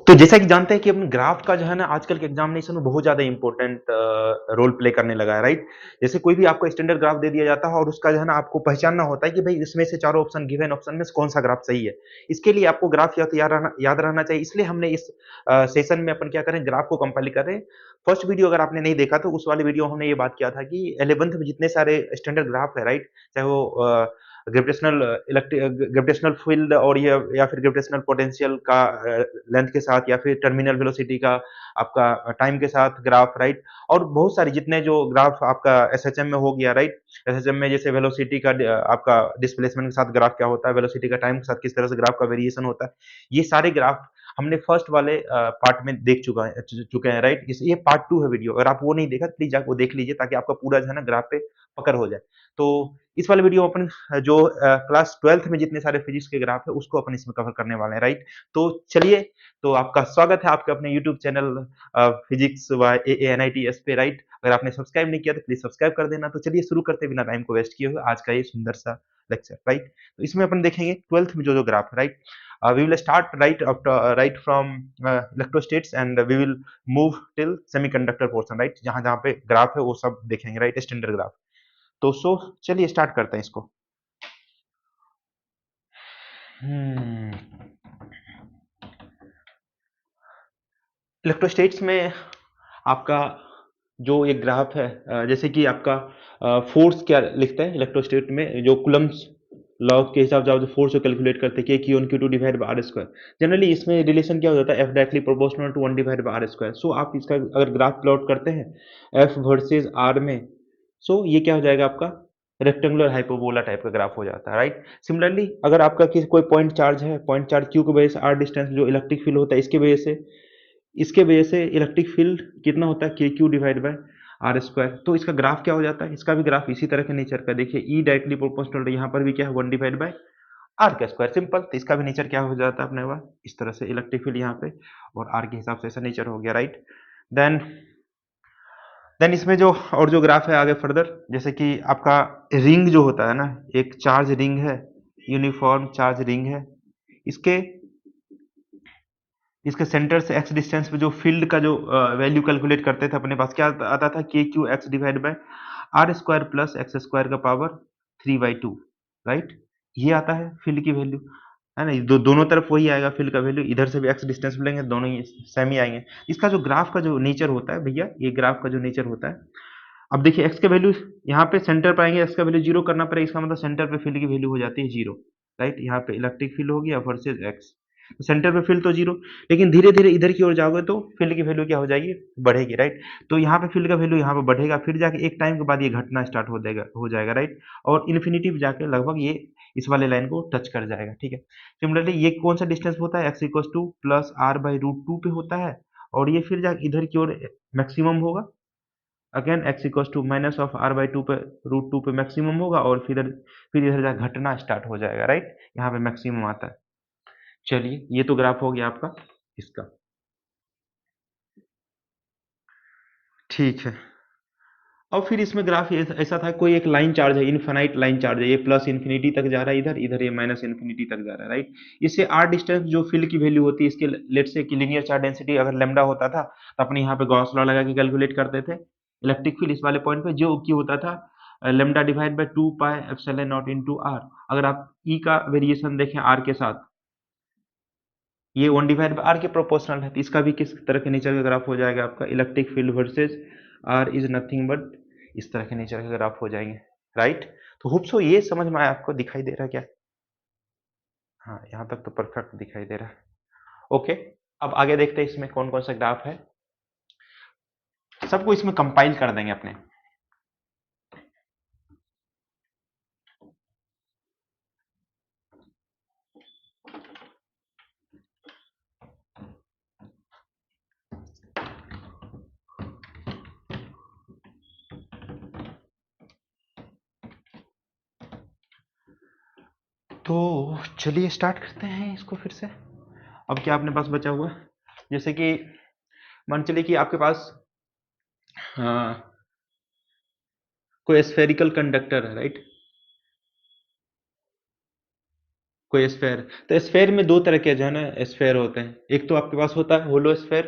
तो जैसा कि जानते हैं कि अपन ग्राफ का जो है ना आजकल के एग्जामिनेशन में बहुत ज़्यादा इम्पोर्टेंट रोल प्ले करने लगा है, राइट? जैसे कोई भी आपको स्टैंडर्ड ग्राफ दे दिया जाता है और उसका जो है ना आपको पहचानना होता है कि भाई इसमें से चारों ऑप्शन गिवन ऑप्शन में से कौन-सा ग्राफ सही है। इसके लिए आपको ग्राफ या तो याद रहना चाहिए, इसलिए हमने इस सेशन में अपन क्या करें ग्राफ को कंपाइल कर रहे हैं। फर्स्ट वीडियो अगर आपने नहीं देखा तो उस वाले वीडियो में हमने ये बात किया था कि 11th में जितने सारे स्टैंडर्ड ग्राफ है, राइट? चाहे वो ग्रेविटेशनल फील्ड और ये या फिर ग्रेविटेशनल पोटेंशियल का लेंथ के साथ या फिर टर्मिनल वेलोसिटी का आपका टाइम के साथ ग्राफ, राइट? और बहुत सारे जितने जो ग्राफ आपका एसएचएम में हो गया, राइट? एसएचएम में जैसे वेलोसिटी का आपका डिस्प्लेसमेंट के साथ ग्राफ क्या होता है, वेलोसिटी का टाइम के साथ किस तरह से ग्राफ का वेरिएशन होता है, ये सारे ग्राफ हमने फर्स्ट वाले पार्ट में देख चुके हैं, राइट? ये पार्ट 2 है वीडियो। अगर आप वो नहीं देखा प्लीज आप वो देख लीजिए ताकि आपका पूरा जो है ना ग्राफ पे पकड़ हो जाए। तो इस वाले वीडियो में अपन जो क्लास 12th में जितने सारे फिजिक्स के ग्राफ है उसको अपन इसमें कवर करने वाले हैं, राइट? तो चलिए, तो आपका स्वागत है आपके अपने यूट्यूब चैनल फिजिक्स व AANITS पे, राइट? अगर आपने सब्सक्राइब नहीं किया तो प्लीज सब्सक्राइब कर देना। तो चलिए शुरू करते बिना टाइम को वेस्ट किए हुए आज का ये सुंदर सा लेक्चर, राइट? तो इसमें अपन देखेंगे 12th में जो ग्राफ है, right? We will start right from electrostates and we will move till semiconductor portion, right? जहां जहां पे ग्राफ है वो सब देखेंगे, राइट? Standard graph. तो चलिए स्टार्ट करते हैं इसको। इलेक्ट्रोस्टेट्स में आपका जो एक ग्राफ है जैसे कि आपका फोर्स क्या लिखता है इलेक्ट्रोस्टेट में, जो कुलम्स लॉ के हिसाब से आप जो फोर्स को कैलकुलेट करते हैं Q1 Q2 divide by r square. Generally इसमें रिलेशन क्या हो जाता है, F directly proportional to 1 divide by r square. So आप इसका अगर ग्राफ प्लॉट करते हैं F वर्सेस R में, सो ये क्या हो जाएगा आपका रेक्टेंगुलर हाइपरबोला टाइप का ग्राफ हो जाता है, राइट? सिमिलरली अगर आपका किसी कोई पॉइंट चार्ज है, पॉइंट चार्ज Q की वजह से R डिस्टेंस जो इलेक्ट्रिक फील्ड होता है इसके वजह से इलेक्ट्रिक फील्ड कितना होता है KQ divide by r square. तो इसका ग्राफ क्या हो जाता है, इसका भी ग्राफ इसी तरह के नेचर का देखिए, ई डायरेक्टली प्रोपोर्शनल, यहाँ पर भी क्या है 1 डिवाइड बाय आर का स्क्वायर, सिंपल। तो इसका भी नेचर क्या हो जाता है अपने पास इस तरह से, इलेक्ट्रिक फील्ड यहाँ पे और आर के हिसाब से ऐसा नेचर हो गया, राइट? देन इसमें जो और जो ग्राफ है आगे फर्दर, जैसे कि आपका रिंग जो होता है ना, एक चार्ज रिंग है, यूनिफॉर्म चार्ज रिंग है, इसके इसके सेंटर से एक्स डिस्टेंस पे जो फील्ड का जो वैल्यू कैलकुलेट करते थे अपने पास क्या आता था, KQ x divide by r square plus x square का पावर 3/2, राइट? ये आता है फील्ड की वैल्यू, है ना? दोनों तरफ वही आएगा फील्ड का वैल्यू, इधर से भी एक्स डिस्टेंस लेंगे दोनों ही सेम ही आएंगे। इसका जो ग्राफ का जो नेचर होता है भैया, ये ग्राफ का जो नेचर होता है, अब देखिए एक्स का वैल्यू यहाँ पे सेंटर पर आएंगे, एक्स का वैल्यू जीरो करना पड़ेगा, इसका मतलब सेंटर पे फील्ड की वैल्यू हो जाती है जीरो, राइट? यहाँ पे इलेक्ट्रिक फील्ड हो गया वर्सेज एक्स, तो सेंटर पे फील्ड तो जीरो, लेकिन धीरे धीरे इधर की ओर जाओगे तो फील्ड की वैल्यू क्या हो जाएगी, बढ़ेगी, राइट? तो यहाँ पे फील्ड का वैल्यू यहाँ पे बढ़ेगा, फिर जाके एक टाइम के बाद ये घटना स्टार्ट हो जाएगा, राइट? और इन्फिनिटी पे जाके लगभग ये इस वाले लाइन को टच कर जाएगा, ठीक है? सिमिलरली ये कौन सा डिस्टेंस होता है, x equal to plus r by root two पे होता है, और ये फिर जाके इधर की ओर मैक्सिमम होगा, again x equal to minus of r by two पे रूट टू पे मैक्सिमम होगा, और फिर इधर जा घटना स्टार्ट हो जाएगा, राइट? यहाँ पे मैक्सिमम आता है। चलिए ये तो ग्राफ हो गया आपका इसका, ठीक है। और फिर इसमें ग्राफ ऐसा था, कोई एक लाइन चार्ज है, इनफाइनाइट लाइन चार्ज है, ये प्लस इन्फिनिटी तक जा रहा है, इधर इधर ये माइनस इन्फिनिटी तक जा रहा है, राइट? इससे आर डिस्टेंस जो फील्ड की वैल्यू होती है इसके, लेट से कि लीनियर चार्ज डेंसिटी अगर लैम्डा होता था तो अपने यहाँ पे गॉस लॉ लगा के कैलकुलेट करते थे इलेक्ट्रिक फील्ड इस वाले पॉइंट पे, जो की होता था lambda divide by 2 pi epsilon not into r. अगर आप ई का वेरिएशन देखें आर के साथ, ये 1 डिवाइड बाय आर के प्रोपोर्शनल है, तो इसका भी किस तरह के नेचर का ग्राफ हो जाएगा आपका, electric field versus r is nothing but इस तरह के नेचर के ग्राफ हो जाएंगे, राइट? तो होप सो ये समझ में आया, आपको दिखाई दे रहा है क्या? हाँ, यहाँ तक तो परफेक्ट दिखाई दे रहा है। ओके, अब आगे देखते हैं इसमें कौन कौन सा ग्राफ है, सबको इसमें कंपाइल कर देंगे अपने। तो चलिए स्टार्ट करते हैं इसको फिर से। अब क्या अपने पास बचा हुआ है, जैसे कि मान चलिए कि आपके पास हाँ, कोई स्फेरिकल कंडक्टर है, राइट? कोई स्फेयर, तो स्फेयर में दो तरह के जो है ना स्फेयर होते हैं। एक तो आपके पास होता है होलो स्फेयर,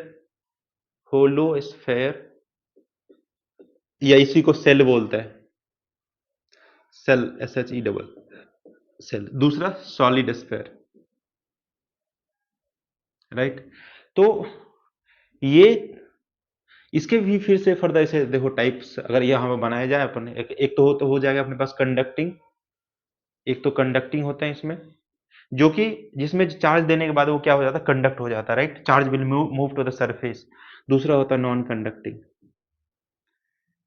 होलो स्फेयर या इसी को सेल बोलते हैं, shell, S H E double, shell. दूसरा सॉलिड स्फेयर, राइट। तो ये इसके भी फिर से फर्दर ऐसे देखो टाइप्स अगर यहाँ पे बनाया जाए अपन, एक तो हो जाएगा अपने पास कंडक्टिंग, एक तो कंडक्टिंग होता है इसमें, जो कि जिसमें चार्ज देने के बाद वो क्या हो जाता है, कंडक्ट हो जाता है, right, charge will move to the surface. दूसरा होता है non conducting,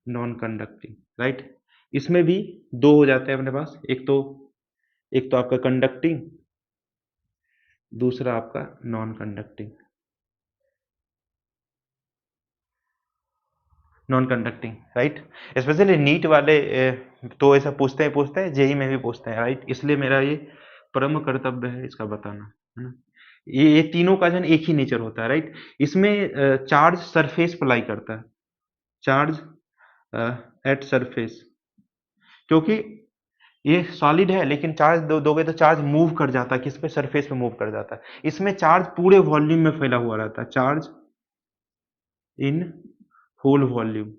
non conducting, right. इसमें भी दो हो जाते हैं अपने पास, एक तो आपका कंडक्टिंग, दूसरा आपका non conducting, non conducting, right. Specially NEET वाले तो ऐसा पूछते हैं जेई में भी पूछते हैं, राइट। इसलिए मेरा ये परम कर्तव्य है इसका बताना, है ना। ये तीनों का जन एक ही नेचर होता है, राइट। इसमें चार्ज सरफेस अप्लाई करता है, चार्ज एट सरफेस, क्योंकि ये सॉलिड है लेकिन चार्ज दोगे तो चार्ज मूव कर जाता है, किस पे, सरफेस पे मूव कर जाता है। इसमें चार्ज पूरे वॉल्यूम में फैला हुआ रहता है, charge in whole volume,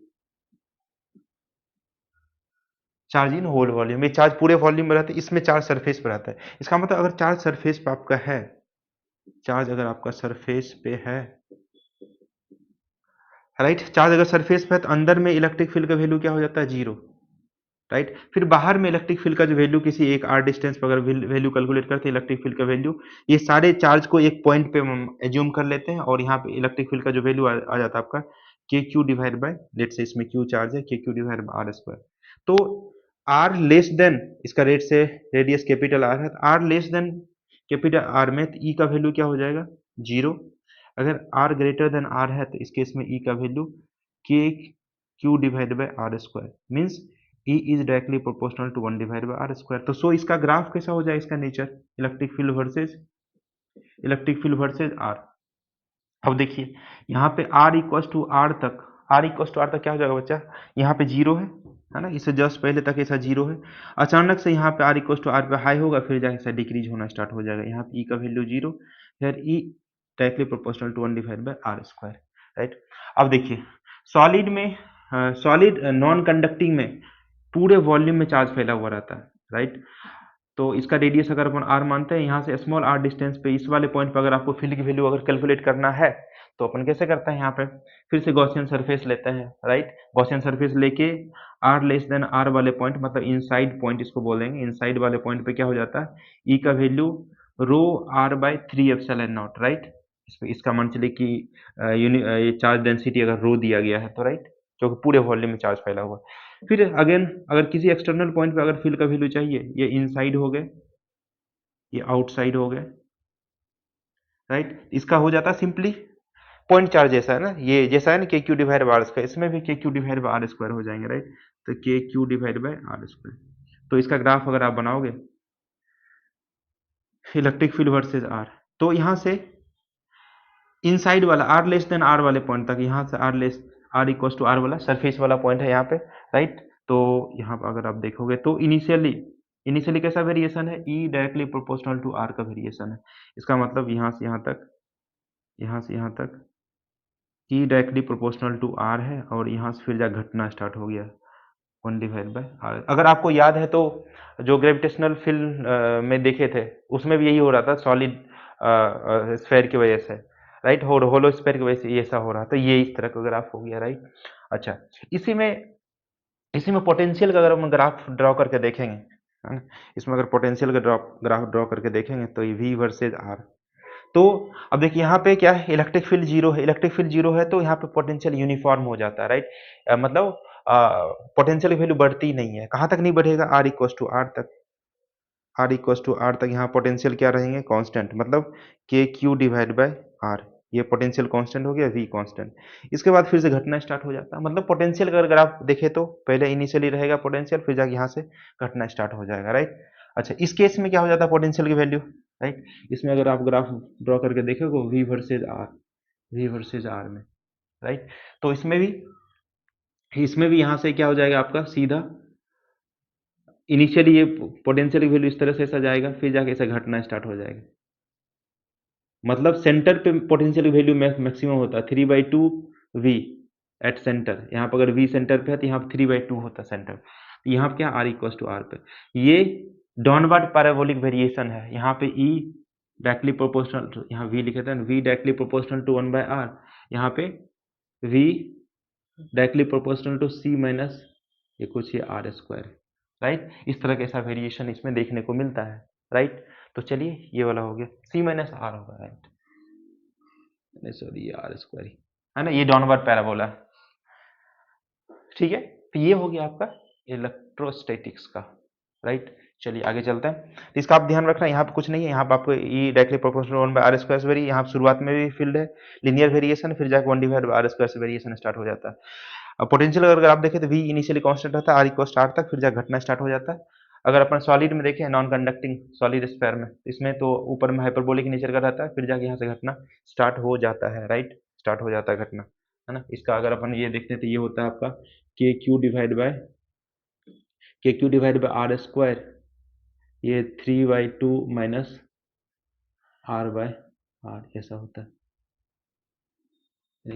charge in whole volume, ये चार्ज पूरे वॉल्यूम में रहता है, इसमें चार्ज सरफेस पे रहता है। इसका मतलब अगर चार्ज सरफेस पे आपका है, चार्ज अगर आपका सरफेस पे है, राइट, चार्ज अगर सरफेस पे है तो अंदर में इलेक्ट्रिक फील्ड का वैल्यू क्या हो जाता है, जीरो, राइट। फिर बाहर में इलेक्ट्रिक फील्ड का जो वैल्यू किसी एक आर डिस्टेंस पर अगर वैल्यू कैलकुलेट करते हैं इलेक्ट्रिक फील्ड का वैल्यू, ये सारे चार्ज को एक पॉइंट पे हम एज्यूम कर लेते हैं और यहाँ पे इलेक्ट्रिक फील्ड का जो वैल्यू आ जाता है आपका K Q divide bye, late से इसमें क्यू चार्ज है, K Q divide by r square. तो आर लेस देन, इसका रेट से रेडियस कैपिटल आर है, r less than capital R में ई का वैल्यू क्या हो जाएगा, जीरो। अगर आर ग्रेटर देन आर है तो इस केस में ई का value K Q divide by r square, means E is directly proportional to 1 divided by r square। तो सो इसका ग्राफ कैसा हो जाए, इसका nature electric field versus are. अब देखिए यहाँ पे r इक्वल टू आर तक, क्या हो जाएगा बच्चा, यहाँ पे जीरो है ना, इससे जस्ट पहले तक ऐसा जीरो है। अचानक से यहाँ पे r इक्वल टू आर पे हाई होगा, फिर जाके ऐसा डिक्रीज होना स्टार्ट हो जाएगा, यहाँ पे e का वैल्यू जीरो, फिर e directly proportional to 1 divide by r square, right. अब देखिए सॉलिड में, सॉलिड नॉन कंडक्टिंग में पूरे वॉल्यूम में चार्ज फैला हुआ रहता है, राइट। तो इसका रेडियस अगर अपन r मानते हैं, यहाँ से स्मॉल r डिस्टेंस पे इस वाले पॉइंट पर अगर आपको फील्ड की वैल्यू अगर कैलकुलेट करना है तो अपन कैसे करते हैं, यहाँ पे फिर से गॉसियन सरफेस लेते हैं, राइट। गॉसियन सरफेस लेके r लेस देन r वाले पॉइंट, मतलब इनसाइड पॉइंट इसको बोलेंगे, इनसाइड वाले पॉइंट पे क्या हो जाता है, e का वैल्यू रो r बाई 3 एप्सिलॉन नॉट, राइट। इसका मान चलिए कि ये चार्ज डेंसिटी अगर रो दिया गया है तो, राइट, जो कि पूरे वॉल्यूम में चार्ज फैला हुआ है। फिर अगेन अगर किसी एक्सटर्नल पॉइंट पे अगर फील्ड का वैल्यू चाहिए, ये इनसाइड हो गए, ये आउटसाइड हो गए, राइट। इसका हो जाता है सिंपली पॉइंट चार्ज जैसा है ना, ये जैसा है ना K Q divide by r square, इसमें भी K Q divide by r square हो जाएंगे, राइट। तो K Q divide by r square, तो इसका ग्राफ अगर आप बनाओगे इलेक्ट्रिक फील्ड वर्सेज आर, तो यहाँ से इनसाइड वाला आर लेस देन आर वाले पॉइंट तक, यहाँ से आर इक्वल टू आर वाला सरफेस वाला पॉइंट है यहाँ पे, राइट। तो यहाँ पर अगर आप देखोगे तो इनिशियली कैसा वेरिएशन है, E directly proportional to r का वेरिएशन है। इसका मतलब यहाँ से यहाँ तक, यहाँ से यहाँ तक E directly proportional to r है, और यहाँ से फिर जा घटना स्टार्ट हो गया 1 डिवाइड बाय आर। अगर आपको याद है तो जो ग्रेविटेशनल फील्ड में देखे थे उसमें भी यही हो रहा था, सॉलिड स्फेयर की वजह से, राइट, होलो स्फेयर की वजह से ये ऐसा हो रहा था, ये इस तरह का ग्राफ हो गया, राइट। अच्छा, इसी में पोटेंशियल का अगर हम ग्राफ ड्रॉ करके देखेंगे, है ना, इसमें अगर पोटेंशियल का ग्राफ ड्रॉ करके देखेंगे तो ये वी वर्सेज आर। तो अब देखिए यहाँ पे क्या है, इलेक्ट्रिक फील्ड जीरो है, तो यहाँ पे पोटेंशियल यूनिफॉर्म हो जाता है, राइट। मतलब पोटेंशियल की वैल्यू बढ़ती नहीं है, कहाँ तक नहीं बढ़ेगा, आर इक्वल टू आर तक, यहाँ पोटेंशियल क्या रहेंगे, कांस्टेंट, मतलब के क्यू डिवाइड बाय आर, ये पोटेंशियल कांस्टेंट हो गया, वी कांस्टेंट। इसके बाद फिर से घटना स्टार्ट हो जाता है, मतलब पोटेंशियल अगर आप देखें तो पहले इनिशियली रहेगा पोटेंशियल, फिर जाके यहाँ से घटना स्टार्ट हो जाएगा, राइट। अच्छा, इस केस में क्या हो जाता है पोटेंशियल की वैल्यू, राइट। इसमें अगर आप ग्राफ ड्रॉ करके देखोगे वी वर्सेज आर में, राइट। तो इसमें भी यहाँ से क्या हो जाएगा आपका सीधा इनिशियली ये पोटेंशियल की वैल्यू इस तरह से ऐसा जाएगा, फिर जाके ऐसा घटना स्टार्ट हो जाएगा। मतलब सेंटर पे पोटेंशियल वैल्यू मैक्सिमम होता है 3/2 v एट सेंटर। यहाँ पर अगर v सेंटर पे है तो यहाँ पर 3/2 होता है सेंटर। तो यहाँ पे क्या r इक्वल टू r पे ये डाउनवर्ड पैराबोलिक वेरिएशन है। यहाँ पे e डायरेक्टली प्रोपोर्शनल, यहाँ v लिखे थे v directly proportional to 1/r, यहाँ पे v directly proportional to c minus ये कुछ ये r स्क्वायर, राइट। इस तरह का ऐसा वेरिएशन इसमें देखने को मिलता है, राइट। तो चलिए ये वाला हो गया, c माइनस r होगा, राइट। सॉरी ये आर स्क्वायर है ना, ये डाउनवर्ड पैराबोला, ठीक है। तो ये हो गया आपका इलेक्ट्रोस्टैटिक्स का, राइट। चलिए आगे चलते हैं। तो इसका आप ध्यान रखना, यहाँ पे कुछ नहीं है, यहाँ पे आपको ई डायरेक्टली प्रोपोर्शनल 1/r स्क्वायर से वेरी, यहाँ शुरुआत में भी फील्ड है लीनियर वेरिएशन, फिर जाकर 1/r स्क्वायर से वेरिएशन स्टार्ट हो जाता है। अब पोटेंशियल अगर आप देखें तो v इनिशियली कांस्टेंट रहता है r इक्वल स्टार्ट तक, फिर जाकर घटना स्टार्ट हो जाता है। अगर अपन सॉलिड में देखें, नॉन कंडक्टिंग सॉलिड स्फीयर में, इसमें तो ऊपर में हाइपरबोलिक नेचर का रहता है, फिर जाके यहाँ से घटना स्टार्ट हो जाता है, राइट। स्टार्ट हो जाता है घटना, है ना। इसका अगर अपन ये देखते हैं तो ये होता है आपका K Q divide by r square, ये 3/2 माइनस r/r ऐसा होता है,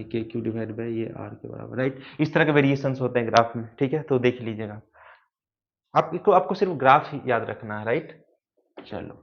के क्यू डिवाइड बाय ये r के बराबर, राइट। इस तरह के वेरिएशंस होते हैं ग्राफ में, ठीक है। तो देख लीजिएगा, आपको सिर्फ ग्राफ ही याद रखना है, राइट। चलो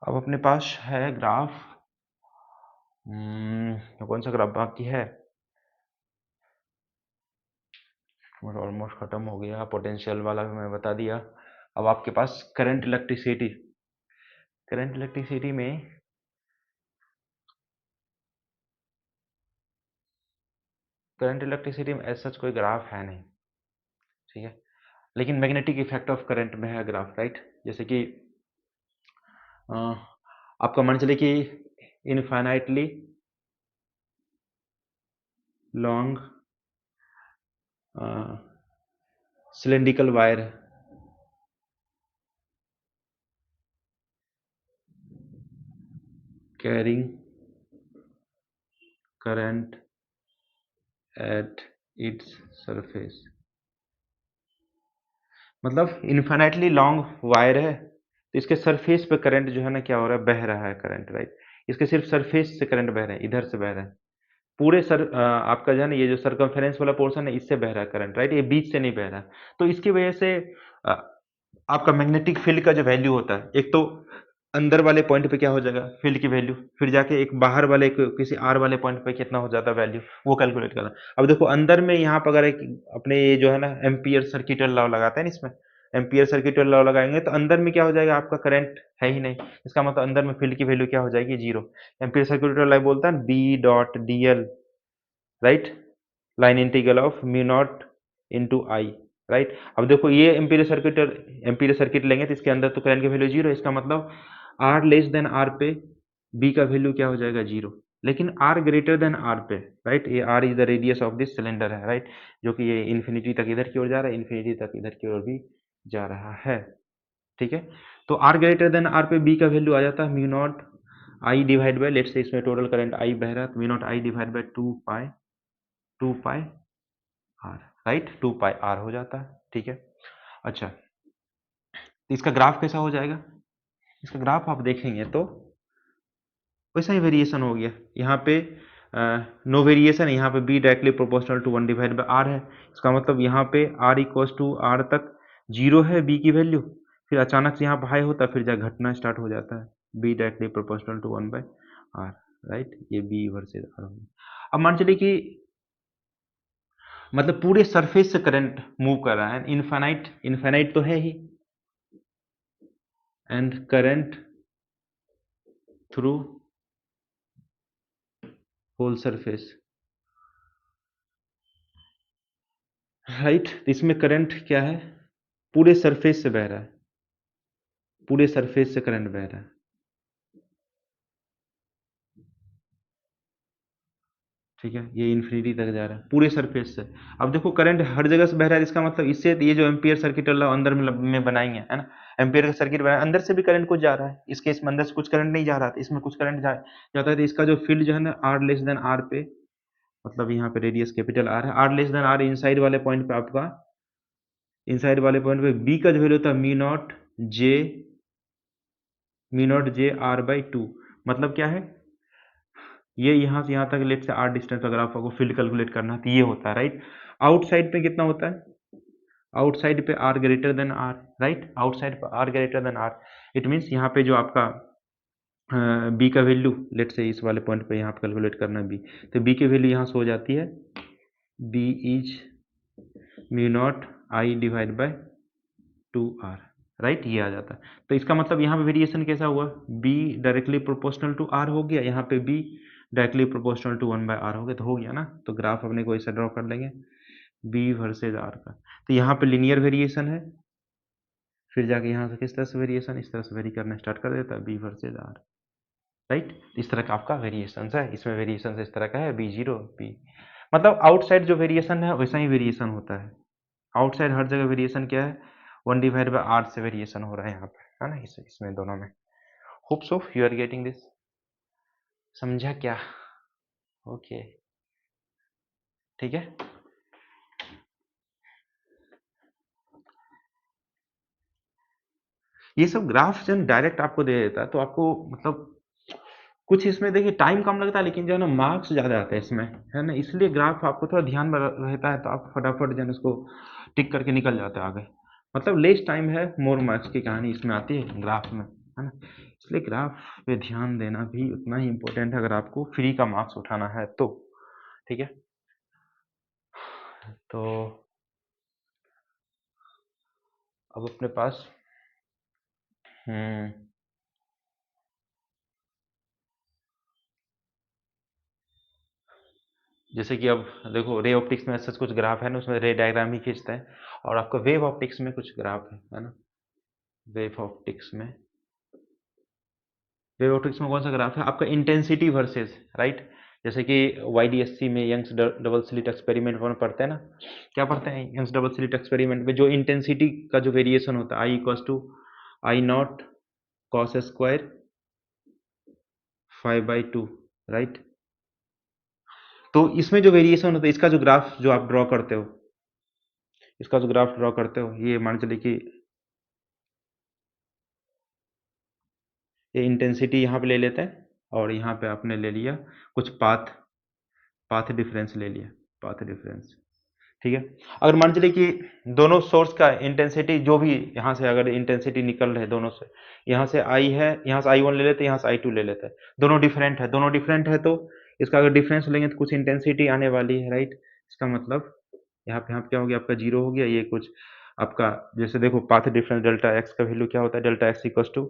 अब अपने पास है ग्राफ, कौन सा ग्राफ बाकी है, ऑलमोस्ट खत्म हो गया। पोटेंशियल वाला भी मैं बता दिया। अब आपके पास करंट इलेक्ट्रिसिटी में ऐसा कोई ग्राफ है नहीं, ठीक है। लेकिन मैग्नेटिक इफेक्ट ऑफ करंट में है ग्राफ, राइट। जैसे कि आपका मान चले कि infinitely long cylindrical wire carrying current at its surface, मतलब इनफाइनाइटली लॉन्ग वायर है, तो इसके सरफेस पे करंट जो है ना क्या हो रहा है, बह रहा है करंट, राइट। इसके सिर्फ सरफेस से करंट बह रहे हैं, इधर से बह रहे हैं। पूरे आपका जो है ना ये जो सरकमफेरेंस वाला पोर्शन है, इससे बह रहा है करंट, राइट। ये बीच से नहीं बह रहा है। तो इसकी वजह से अ, आपका मैग्नेटिक फील्ड का जो वैल्यू होता है, एक तो अंदर वाले पॉइंट पे क्या हो जाएगा फील्ड की वैल्यू, फिर जाके एक बाहर वाले किसी आर वाले पॉइंट पे कितना हो जाता है वैल्यू, वो कैलकुलेट करना। अब देखो अंदर में यहाँ पर अगर एक अपने ये जो है ना एम्पियर सर्किटल लॉ लगाते हैं ना, इसमें एम्पियर सर्किटल लॉ लगाएंगे तो अंदर में क्या हो जाएगा, आपका करंट है ही नहीं। इसका मतलब अंदर में फील्ड की वैल्यू क्या हो जाएगी, जीरो। एम्पियर सर्किटल लॉ बोलता है B dot D L, right, line integral of mu not into I, right. अब देखो ये एम्पीरियल सर्किट लेंगे तो इसके अंदर तो करंट की वैल्यू जीरो, इसका मतलब आर लेस देन आर पे बी का वैल्यू क्या हो जाएगा, जीरो। लेकिन आर ग्रेटर देन आर पे, राइट, ये r is the radius of this cylinder है, राइट, जो कि ये इन्फिनिटी तक इधर की ओर जा रहा है, इन्फिनिटी तक इधर की ओर भी जा रहा है, ठीक है। तो आर ग्रेटर देन आर पे बी का वैल्यू आ जाता है mu not I divide by, let's say इसमें टोटल करंट आई बह रहा है, तो mu not I divide by two pi r, right, two pi r हो जाता है, ठीक है। अच्छा, तो इसका ग्राफ कैसा हो जाएगा, इसका ग्राफ आप देखेंगे तो वैसा ही वेरिएशन हो गया। यहाँ पे नो वेरिएशन, यहाँ पे B directly proportional to 1/r है। इसका मतलब यहाँ पे r इक्वल्स टू r तक जीरो है बी की वैल्यू, फिर अचानक से यहाँ पे हाई होता है, फिर जब घटना स्टार्ट हो जाता है, B directly proportional to 1/r, right. ये बी वर्सेज r हो गया। अब मान चलिए कि मतलब पूरे सरफेस से करंट मूव कर रहा है, इनफाइनाइट तो है ही, and current through whole surface, right. तो इसमें करंट क्या है, पूरे सरफेस से बह रहा है, पूरे सरफेस से करंट बह रहा है। ठीक है, ये इन्फिनिटी तक जा रहा है पूरे सरफेस से। अब देखो करंट हर जगह से बह रहा है, इसका मतलब इससे ये जो एम्पियर सर्किट वाला अंदर में बनाएंगे है ना, एम्पियर का सर्किट बनाया, अंदर से भी करंट कुछ जा रहा है, इस केस में अंदर से कुछ करंट नहीं जा रहा था, इसमें कुछ करंट जाता है, तो इसका जो फील्ड जो है ना आर लेस देन आर पे, मतलब यहाँ पे रेडियस कैपिटल आर है, r less than r inside वाले पॉइंट पे आपका, इनसाइड वाले पॉइंट पे बी का जो वैल्यू होता है me not J are by to. मतलब क्या है, ये यहाँ से यहाँ तक लेट से आर डिस्टेंस अगर आपको फील्ड कैलकुलेट करना है तो ये होता है, राइट। आउटसाइड पे कितना होता है, आउटसाइड पे r greater than r, right, outside पे r greater than r. It means यहाँ पे जो आपका बी का वैल्यू लेट से इस वाले पॉइंट पे यहाँ पे कैलकुलेट करना है बी, तो बी की वैल्यू यहाँ से हो जाती है B is mu not I divide by two r, right, ये आ जाता है। तो इसका मतलब यहाँ पे वेरिएशन कैसा हुआ, B directly proportional to r हो गया, यहाँ पे B directly proportional to 1/r हो गया, तो हो गया ना। तो ग्राफ अपने को ऐसा ड्रॉ कर लेंगे बी वर्सेज आर का, तो यहाँ पे लीनियर वेरिएशन है, फिर जाके यहाँ से किस तरह से वेरिएशन, इस तरह से वेरी करना स्टार्ट कर देता है बी वर्सेज आर, राइट। इस तरह का आपका वेरिएशन है, इसमें वेरिएशन इस तरह का है बी0 बी, मतलब आउटसाइड जो वेरिएशन है वैसा ही वेरिएशन होता है, आउटसाइड हर जगह वेरिएशन क्या है 1/r से वेरिएशन हो रहा है यहाँ पे, है ना, इसमें दोनों में। Hope so you are getting this, समझा क्या, ओके, ठीक है। ये सब ग्राफ जब डायरेक्ट आपको दे देता है तो आपको मतलब कुछ इसमें देखिए टाइम कम लगता है, लेकिन जो है ना मार्क्स ज़्यादा आते हैं इसमें, है ना, इसलिए ग्राफ आपको थोड़ा ध्यान में रहता है तो आप फटाफट जो है उसको टिक करके निकल जाते हैं आगे, मतलब लेस टाइम है मोर मार्क्स की कहानी इसमें आती है ग्राफ में, है ना। इसलिए ग्राफ पे ध्यान देना भी उतना ही इम्पोर्टेंट है अगर आपको फ्री का मार्क्स उठाना है तो, ठीक है। तो अब अपने पास जैसे कि अब देखो रे ऑप्टिक्स में ऐसा कुछ ग्राफ है ना, उसमें रे डायग्राम ही खींचते हैं, और आपका वेव ऑप्टिक्स में कुछ ग्राफ है ना, वेव ऑप्टिक्स में, वेव ऑप्टिक्स में कौन सा ग्राफ है आपका, इंटेंसिटी वर्सेस, राइट। जैसे कि YDSC में यंग्स डबल स्लिट एक्सपेरिमेंट में पढ़ते हैं ना, क्या पढ़ते हैं यंग्स डबल स्लिट एक्सपेरिमेंट में, जो इंटेंसिटी का जो वेरिएशन होता है I equal to I naught cos square 5/2, right. तो इसमें जो वेरिएशन होता है, इसका जो ग्राफ जो आप ड्रॉ करते हो, इसका जो ग्राफ ड्रॉ करते हो, ये मान चलिए कि ये इंटेंसिटी यहाँ पे ले लेते हैं, और यहाँ पे आपने ले लिया कुछ पाथ, पाथ डिफरेंस ले लिया, पाथ डिफरेंस, ठीक है। अगर मान चलिए कि दोनों सोर्स का इंटेंसिटी जो भी यहाँ से अगर इंटेंसिटी निकल रहे दोनों से, यहाँ से आई है, यहाँ से I1 ले लेते हैं, यहाँ से I2 ले लेते हैं, दोनों डिफरेंट है, दोनों डिफरेंट है तो इसका अगर डिफरेंस लेंगे तो कुछ इंटेंसिटी आने वाली है, राइट। इसका मतलब यहाँ पे क्या हो गया आपका जीरो हो गया, ये कुछ आपका जैसे देखो पाथ डिफरेंस डेल्टा एक्स का वैल्यू क्या होता है, delta x equal to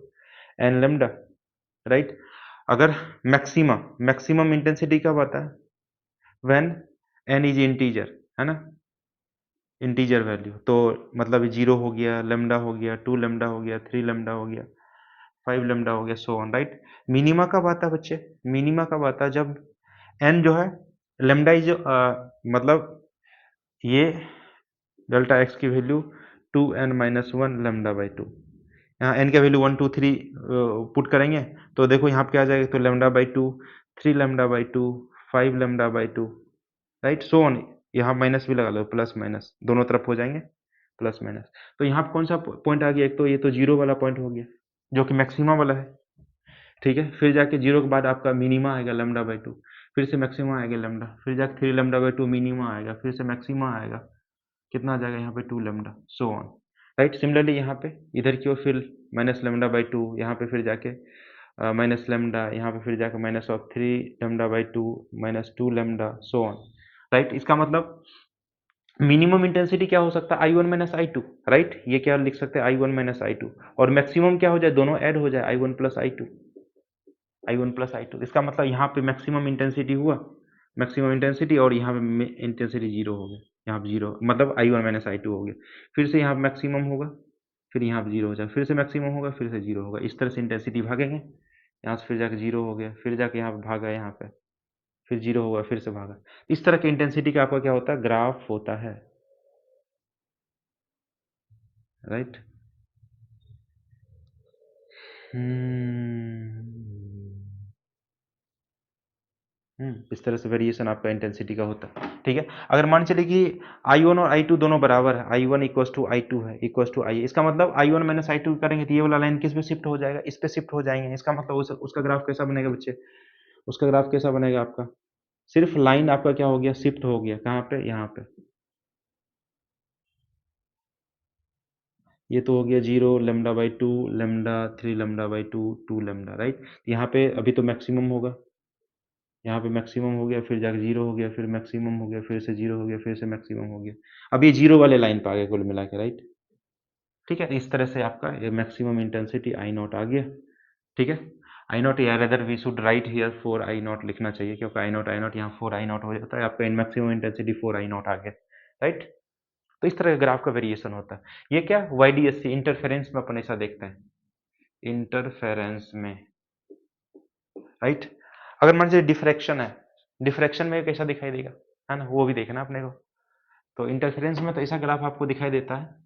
n lambda, right. अगर मैक्सिमम मैक्सिमम इंटेंसिटी कब आता है, व्हेन एन इज इंटीजर, है ना, इंटीजर वैल्यू, तो मतलब जीरो हो गया, लेमडा हो गया, 2 लेमडा हो गया, 3 लेमडा हो गया, 5 लेमडा हो गया, सो ऑन, राइट। मिनिमा कब आता है बच्चे, मिनिमा कब आता है, जब एन जो है लेमडा इज मतलब ये डेल्टा एक्स की वैल्यू 2n-1 लेमडा बाई 2, यहाँ एन का वैल्यू 1 2 3 पुट करेंगे तो देखो यहाँ पे क्या आ जाएगा, तो lambda by 2, 3 lambda by 2, 5 lambda by 2, right, so on. यहाँ माइनस भी लगा लो, प्लस माइनस दोनों तरफ हो जाएंगे प्लस माइनस, तो यहाँ पे कौन सा पॉइंट आ गया, एक तो ये तो जीरो वाला पॉइंट हो गया जो कि मैक्सिमा वाला है, ठीक है। फिर जाके जीरो के बाद आपका मिनिमा आएगा लेमडा बाई 2, फिर से मैक्सिमा आएगा लेमडा, फिर जाके 3 लेमडा बाई 2 मिनिमा आएगा, फिर से मैक्सिमा आएगा, कितना आ जाएगा यहाँ पे 2 lambda, so on, right. Similarly यहाँ पे इधर की ओर फिर माइनस लेमडा बाई 2, यहाँ पे फिर जाके माइनस लेमडा, यहाँ पे फिर जाके minus of 3 lambda by 2, minus 2 lambda, so on, right. इसका मतलब मिनिमम इंटेंसिटी क्या हो सकता है, I1 माइनस I2, राइट, ये क्या लिख सकते हैं I1 माइनस I2, और मैक्सिमम क्या हो जाए, दोनों ऐड हो जाए I1 plus I2, I1 plus I2, इसका मतलब यहाँ पे मैक्सिमम इंटेंसिटी हुआ, मैक्सिमम इंटेंसिटी, और यहाँ पे इंटेंसिटी 0 हो गया, यहाँ पे 0 मतलब I1 माइनस I2 हो गया। फिर से यहाँ पे मैक्सिमम होगा, फिर यहाँ पे 0 हो जाएगा, फिर से मैक्सिमम होगा, फिर से 0 होगा। इस तरह से इंटेंसिटी भागेंगे, यहाँ से फिर जाके 0 हो गया, फिर जाके यहाँ पे भागा, यहाँ पे फिर 0 होगा, फिर से भागा। इस तरह की इंटेंसिटी का आपका क्या होता है, ग्राफ होता है, राइट। इस तरह से वेरिएशन आपका इंटेंसिटी का होता है, ठीक है। अगर मान चले कि I1 और I2 दोनों बराबर है, I1 इक्वल टू I2 है, इक्वल टू I, इसका मतलब I1 माइनस I2 करेंगे तो ये वाला लाइन किस पे शिफ्ट हो जाएगा, इस पे शिफ्ट हो जाएंगे। इसका मतलब उसका ग्राफ कैसा बनेगा बच्चे, उसका ग्राफ कैसा बनेगा आपका, सिर्फ लाइन आपका क्या हो गया, शिफ्ट हो गया, कहाँ पे, यहाँ पे। ये तो हो गया 0 lambda by 2 lambda 3 lambda by 2 2 lambda, right. यहाँ पे अभी तो मैक्सिमम होगा, यहाँ पे मैक्सिमम हो गया, फिर जाके 0 हो गया, फिर मैक्सिमम हो गया, फिर से 0 हो गया, फिर से मैक्सिमम हो गया। अब ये 0 वाले लाइन पे आ गया कुल मिला के, राइट। ठीक है, इस तरह से आपका ये मैक्सिमम इंटेंसिटी आई नॉट आ गया, ठीक है। आई नॉट, या rather we should write here 4 I not लिखना चाहिए, क्योंकि आई नॉट यहाँ 4 आई नॉट हो जाता है, आपका मैक्सिमम इंटेंसिटी 4 आई नॉट आ गया, राइट। तो इस तरह का ग्राफ का वेरिएशन होता है। ये क्या YDSC इंटरफेरेंस में अपन ऐसा देखते हैं, इंटरफेरेंस में, राइट। अगर मान लीजिए डिफ्रैक्शन है, डिफ्रैक्शन में कैसा दिखाई देगा, है ना, वो भी देखना अपने को। तो इंटरफेरेंस में तो ऐसा ग्राफ आपको दिखाई देता है।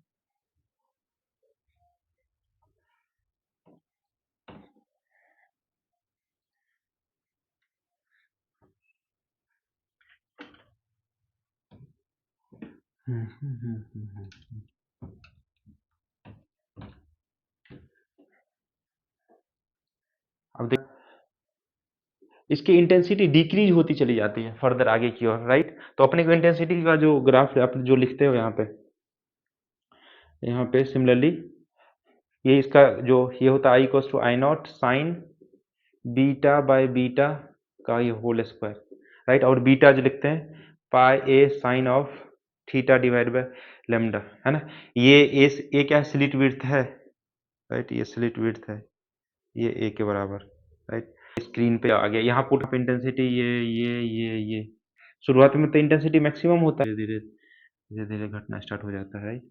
अब देख, इसकी इंटेंसिटी डिक्रीज होती चली जाती है फर्दर आगे की ओर, राइट। तो अपने को इंटेंसिटी का जो ग्राफ आप जो लिखते हो यहाँ पे सिमिलरली ये इसका जो ये होता है I equal to I naught sine beta by beta का ये होल स्क्वायर, राइट। और बीटा जो लिखते हैं pi a sine of theta divide by lambda, है ना। ये क्या स्लिट विड्थ है, राइट, ये स्लिट विड्थ है, ये ए के बराबर, राइट। स्क्रीन पे आ गया, यहाँ पुट अप इंटेंसिटी ये शुरुआत में तो इंटेंसिटी मैक्सिमम होता है, धीरे धीरे धीरे घटना स्टार्ट हो जाता है, राइट,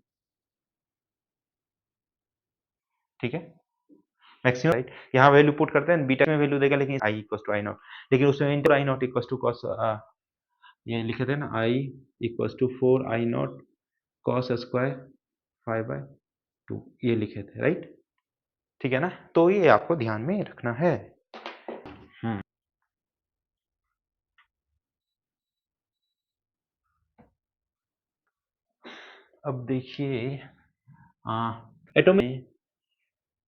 ठीक है। मैक्सिमम, राइट, यहाँ वैल्यू पुट करते हैं, बीटा में वैल्यू देगा, लेकिन I equal to I naught, लेकिन उसमें into I naught equal to cos, ये लिखे थे ना, I equal to 4 I naught cos square 5/2, ये लिखे थे, राइट, ठीक है ना। तो ये आपको ध्यान में रखना है। अब देखिए एटॉमिक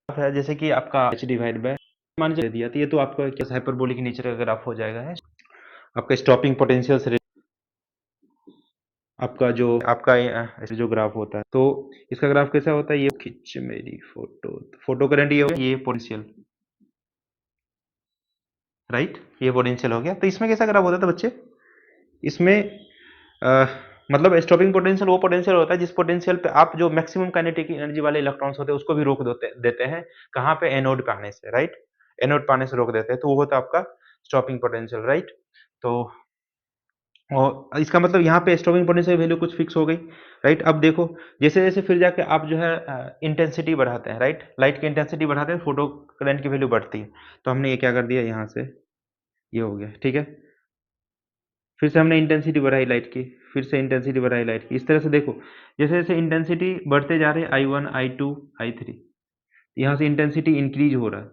है, जैसे कि आपका h डिवाइड बाय मान लीजिए दिया, तो ये तो आपका क्या हाइपरबोलिक नेचर का ग्राफ हो जाएगा, है आपका स्टॉपिंग पोटेंशियल से आपका जो आपका ऐसे जो ग्राफ होता है, तो इसका ग्राफ कैसा होता है, ये खिंच मेरी फोटो, फोटो करंट ये पोटेंशियल, राइट, ये पोटेंशियल हो गया। तो इसमें कैसा ग्राफ होता था बच्चे, इसमें अ, मतलब स्टॉपिंग पोटेंशियल वो पोटेंशियल होता है जिस पोटेंशियल पे आप जो मैक्सिमम काइनेटिक एनर्जी वाले इलेक्ट्रॉन्स होते हैं उसको भी रोक देते हैं, कहाँ पे, एनोड पे आने से, राइट, एनोड पे आने से रोक देते हैं, तो वो होता है आपका स्टॉपिंग पोटेंशियल, राइट। तो और इसका मतलब यहाँ पे स्टॉपिंग पोटेंशियल वैल्यू कुछ फिक्स हो गई, राइट। अब देखो, जैसे जैसे फिर जाके आप जो है इंटेंसिटी बढ़ाते हैं, राइट, लाइट की इंटेंसिटी बढ़ाते हैं, फोटो करंट की वैल्यू बढ़ती है। तो हमने ये क्या कर दिया, यहाँ से ये हो गया, ठीक है। फिर से हमने इंटेंसिटी बढ़ाई लाइट की, फिर से इंटेंसिटी बढ़ाई लाइट की, इस तरह से देखो जैसे जैसे इंटेंसिटी बढ़ते जा रहे हैं, I1 I2 I3, यहाँ से इंटेंसिटी इंक्रीज हो रहा है।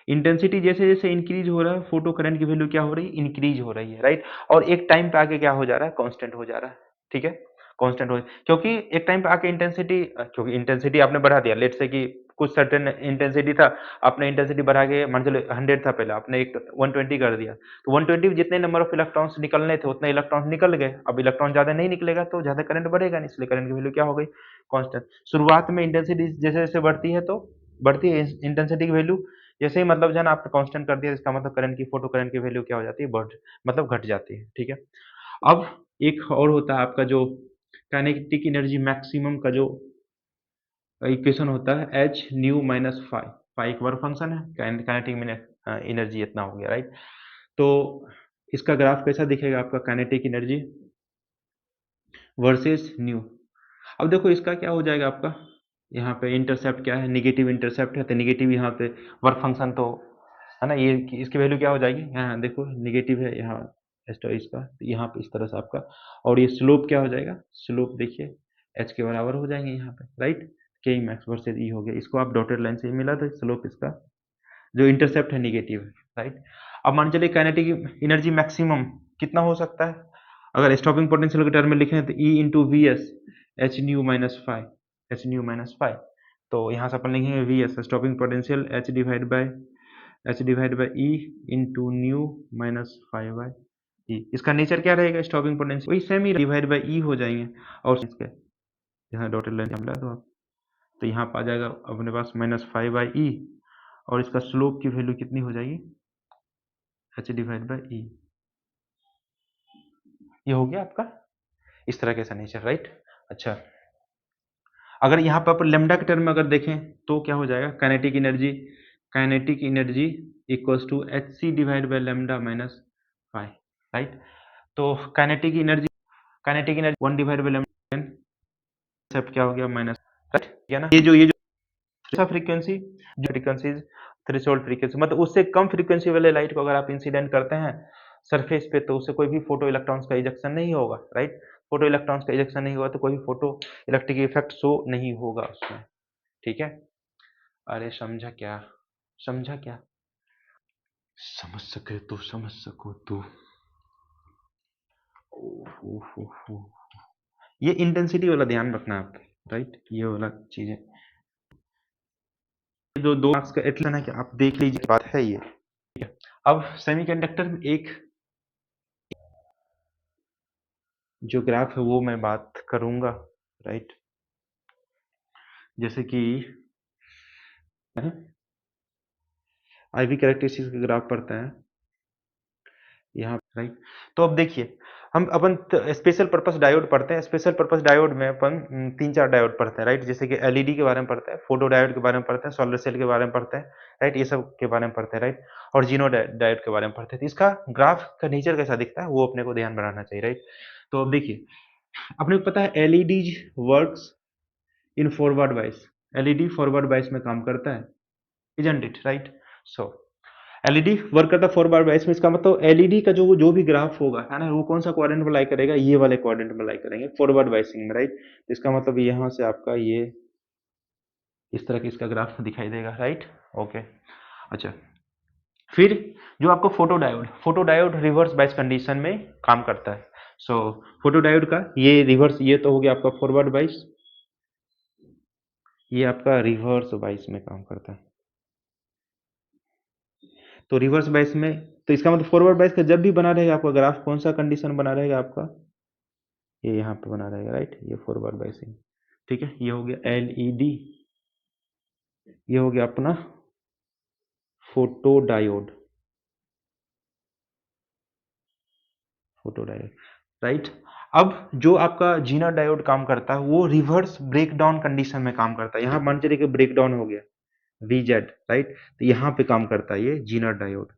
इंटेंसिटी जैसे जैसे इंक्रीज हो रहा है, फोटो करंट की वैल्यू क्या हो रही है, इंक्रीज हो रही है, राइट। और एक टाइम पे आके क्या हो जा रहा है, कांस्टेंट हो जा रहा है, ठीक है, कांस्टेंट हो, क्योंकि एक टाइम पे आके इंटेंसिटी, क्योंकि इंटेंसिटी आपने बढ़ा दिया, लेट से कि कुछ सर्टेन इंटेंसिटी था, आपने इंटेंसिटी बढ़ा के मान चलो 100 था पहले, आपने एक 120 कर दिया, तो 120 जितने नंबर ऑफ इलेक्ट्रॉन्स निकलने थे उतने इलेक्ट्रॉन निकल गए। अब इलेक्ट्रॉन ज्यादा नहीं निकलेगा तो ज्यादा करंट बढ़ेगा नहीं, इसलिए करंट की वैल्यू क्या हो गई, कांस्टेंट। शुरुआत में इंटेंसिटी जैसे जैसे बढ़ती है तो बढ़ती है इंटेंसिटी की वैल्यू, जैसे ही मतलब जो है ना आपने कांस्टेंट कर दिया, इसका मतलब करंट की, फोटो करंट की वैल्यू क्या हो जाती है, बढ़ मतलब घट जाती है, ठीक है। अब एक और होता है आपका जो काइनेटिक एनर्जी मैक्सिमम का जो इक्वेशन होता है, H nu minus phi, phi एक वर्क फंक्शन है, काइनेटिक एनर्जी इतना हो गया, राइट। तो इसका ग्राफ कैसा दिखेगा आपका, काइनेटिक एनर्जी वर्सेस न्यू। अब देखो इसका क्या हो जाएगा आपका, यहाँ पे इंटरसेप्ट क्या है, निगेटिव इंटरसेप्ट है, तो निगेटिव यहाँ पे वर्क फंक्शन तो है ना, ये इसकी वैल्यू क्या हो जाएगी, यहाँ देखो निगेटिव है यहाँ इसका, तो यहाँ पे इस तरह से आपका, और ये स्लोप क्या हो जाएगा, स्लोप देखिए एच के बराबर हो जाएंगे यहाँ पे, राइट, के मैक्स वर्सेज ई हो गया, इसको आप डॉटेड लाइन से ही मिला, तो स्लोप इसका जो इंटरसेप्ट है निगेटिव है, राइट। अब मान चलिए काइनेटिक एनर्जी मैक्सिमम कितना हो सकता है, अगर स्टॉपिंग पोटेंशियल के टर्म में लिखें तो e into v s h nu minus five, h nu minus five, तो यहाँ से अपन लिखेंगे v s stopping potential h divide by e into nu minus five by e. इसका नेचर क्या रहेगा, स्टॉपिंग पोटेंशियल वही सेम ही डिवाइड बाई ई हो जाएंगे, और इसके यहाँ डॉटेड लाइन मिला दो आप, तो यहाँ पर आ जाएगा अपने पास माइनस फाइव बाई ई, और इसका स्लोप की वैल्यू कितनी हो जाएगी, एच डिवाइड बाई ई। ये हो गया आपका इस तरह कैसा नेचर, राइट। अच्छा, अगर यहाँ पर अपन लेमडा के टर्म में अगर देखें तो क्या हो जाएगा, kinetic energy equals to h c divide by lambda minus five, right. तो kinetic energy one divide by lambda, सब क्या हो गया माइनस, राइट, क्या ना, ये जो फ्रीक्वेंसी, जो फ्रीक्वेंसी थ्रेशोल्ड फ्रीक्वेंसी, मतलब उससे कम फ्रीक्वेंसी वाले लाइट को अगर आप इंसिडेंट करते हैं सरफेस पे, तो उससे कोई भी फोटो इलेक्ट्रॉन्स का इजेक्शन नहीं होगा, राइट। फोटो इलेक्ट्रॉन्स का इजेक्शन नहीं होगा तो कोई भी फोटो इलेक्ट्रिक इफेक्ट शो नहीं होगा उसमें, ठीक है। अरे समझा क्या, समझा क्या, समझ सके तो समझ सको तो, ये इंटेंसिटी वाला ध्यान रखना आप, राइट, ये वाला चीज है, जो दो मार्क्स का इतना है कि आप देख लीजिए, बात है ये, ठीक है। अब सेमीकंडक्टर में एक जो ग्राफ है वो मैं बात करूंगा, राइट, जैसे कि आईवी कैरेक्टरिस्टिक्स का ग्राफ पढ़ते हैं यहाँ, राइट। तो अब देखिए हम अपन स्पेशल पर्पस डायोड पढ़ते हैं, स्पेशल पर्पस डायोड में अपन 3-4 डायोड पढ़ते हैं, राइट, जैसे कि एलईडी के बारे में पढ़ते हैं, फोटो डायोड के बारे में पढ़ते हैं, सोलर सेल के बारे में पढ़ते हैं, राइट, ये सब के बारे में पढ़ते हैं, राइट, और जीनो डायोड के बारे में पढ़ते हैं। तो इसका ग्राफ का नेचर कैसा दिखता है वो अपने को ध्यान बनाना चाहिए, राइट। तो अब देखिए अपने को पता है एलईडी वर्क्स इन फॉरवर्ड बाइस, एलईडी फॉरवर्ड बाइस में काम करता है, isn't it, right. So LED work करता है फॉरवर्ड बाइस में, इसका मतलब एलईडी का जो भी ग्राफ होगा है ना, वो कौन सा क्वाड्रेंट में लाई करेगा, ये वाले क्वाड्रेंट में लाई करेंगे फॉरवर्ड बाइसिंग में, राइट। तो इसका मतलब यहाँ से आपका ये इस तरह की इसका ग्राफ दिखाई देगा, राइट, ओके। अच्छा, फिर जो आपको photo diode reverse bias condition में काम करता है। सो फोटो डायोड का ये रिवर्स, ये तो हो गया आपका फॉरवर्ड बाइस, ये आपका रिवर्स बाइस में काम करता है। तो रिवर्स बाइस में, तो इसका मतलब फॉरवर्ड बाइस का जब भी बना रहेगा आपका ग्राफ, कौन सा कंडीशन बना रहेगा आपका, ये यहाँ पे बना रहेगा, राइट, ये फॉरवर्ड बाइसिंग, ठीक है। ये हो गया एलईडी, ये हो गया अपना फोटो डायोड, राइट। अब जो आपका जीना डायोड काम करता है वो रिवर्स ब्रेकडाउन कंडीशन में काम करता है, यहाँ मान चलिए कि ब्रेकडाउन हो गया VZ, राइट, तो यहाँ पे काम करता है ये जीनर डायोड,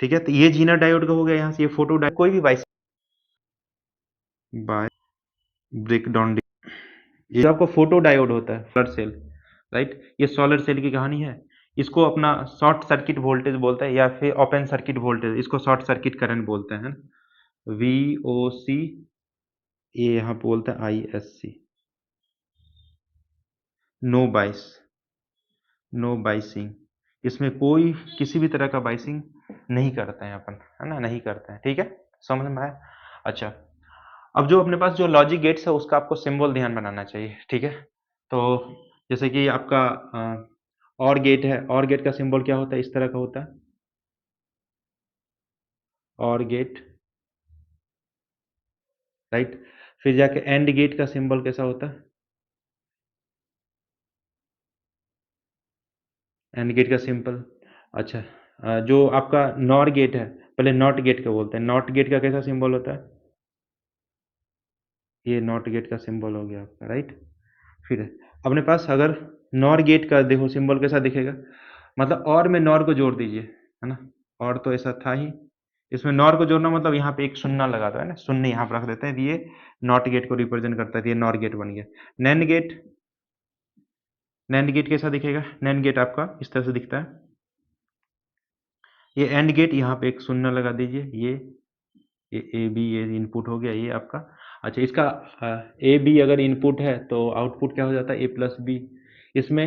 ठीक है। तो ये जीनर डायोड का हो गया, यहाँ से ये फोटो डायोड, कोई भी बाइस बाय ब्रेकडाउन, ये आपका फोटो डायोड होता है सोलर सेल, राइट, ये सोलर सेल की कहानी है। इसको अपना शॉर्ट सर्किट वोल्टेज बोलते हैं या फिर ओपन सर्किट वोल्टेज, इसको शॉर्ट सर्किट करंट बोलते हैं, VOC, ये यहाँ पे बोलते हैं ISC, नो बाइस, नो बाइसिंग, इसमें कोई किसी भी तरह का बाइसिंग नहीं करते हैं अपन, है ना, नहीं करते हैं, ठीक है, समझ में आया। अच्छा, अब जो अपने पास जो लॉजिक गेट्स है उसका आपको सिंबल ध्यान बनाना चाहिए, ठीक है। तो जैसे कि आपका और गेट है, और गेट का सिंबल क्या होता है, इस तरह का होता है, और गेट, राइट। फिर जाके एंड गेट का सिंबल कैसा होता है, एंड गेट का सिंबल, अच्छा, जो आपका नॉर गेट है, पहले नॉट गेट का बोलते हैं, नॉट गेट का कैसा सिंबल होता है, ये नॉट गेट का सिंबल हो गया आपका, राइट। फिर अपने पास अगर नॉर गेट का देखो सिंबल कैसा दिखेगा, मतलब और में नॉर को जोड़ दीजिए, है ना? और तो ऐसा था ही, इसमें नॉर को जोड़ना मतलब यहाँ पे एक शून्य लगा दो, है ना? शून्य यहाँ पर रख देते हैं, ये नॉट गेट को रिप्रेजेंट करता है, तो ये नॉर गेट बन गया। नैंड गेट, नैंड गेट कैसा दिखेगा? नैंड गेट आपका इस तरह से दिखता है। ये एंड गेट, यहाँ पे एक शून्य लगा दीजिए, ये ए बी ये इनपुट हो गया ये आपका। अच्छा, इसका ए बी अगर इनपुट है तो आउटपुट क्या हो जाता है? ए प्लस बी। इसमें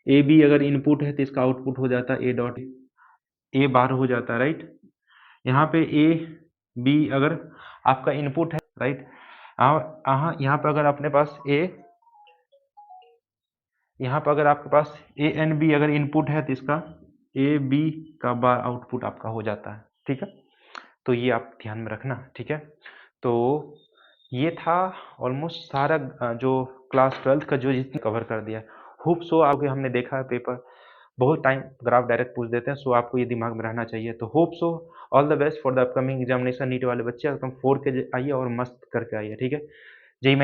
ए बी अगर इनपुट है तो इसका आउटपुट हो जाता है ए डॉट ए बार हो जाता है, राइट? यहाँ पे ए बी अगर आपका इनपुट है, राइट? यहाँ पर अगर अपने पास यहाँ पर अगर आपके पास ए एंड बी अगर इनपुट है तो इसका ए बी का बार आउटपुट आपका हो जाता है, ठीक है? तो ये आप ध्यान में रखना, ठीक है? तो ये था ऑलमोस्ट सारा जो क्लास 12th का जो जितना कवर कर दिया। होप सो आगे हमने देखा है पेपर बहुत टाइम ग्राफ डायरेक्ट पूछ देते हैं, सो आपको ये दिमाग में रहना चाहिए। तो hope so all the best for the upcoming examination. NEET वाले बच्चे एकदम 4 के आइए और मस्त करके आइए, ठीक है? जय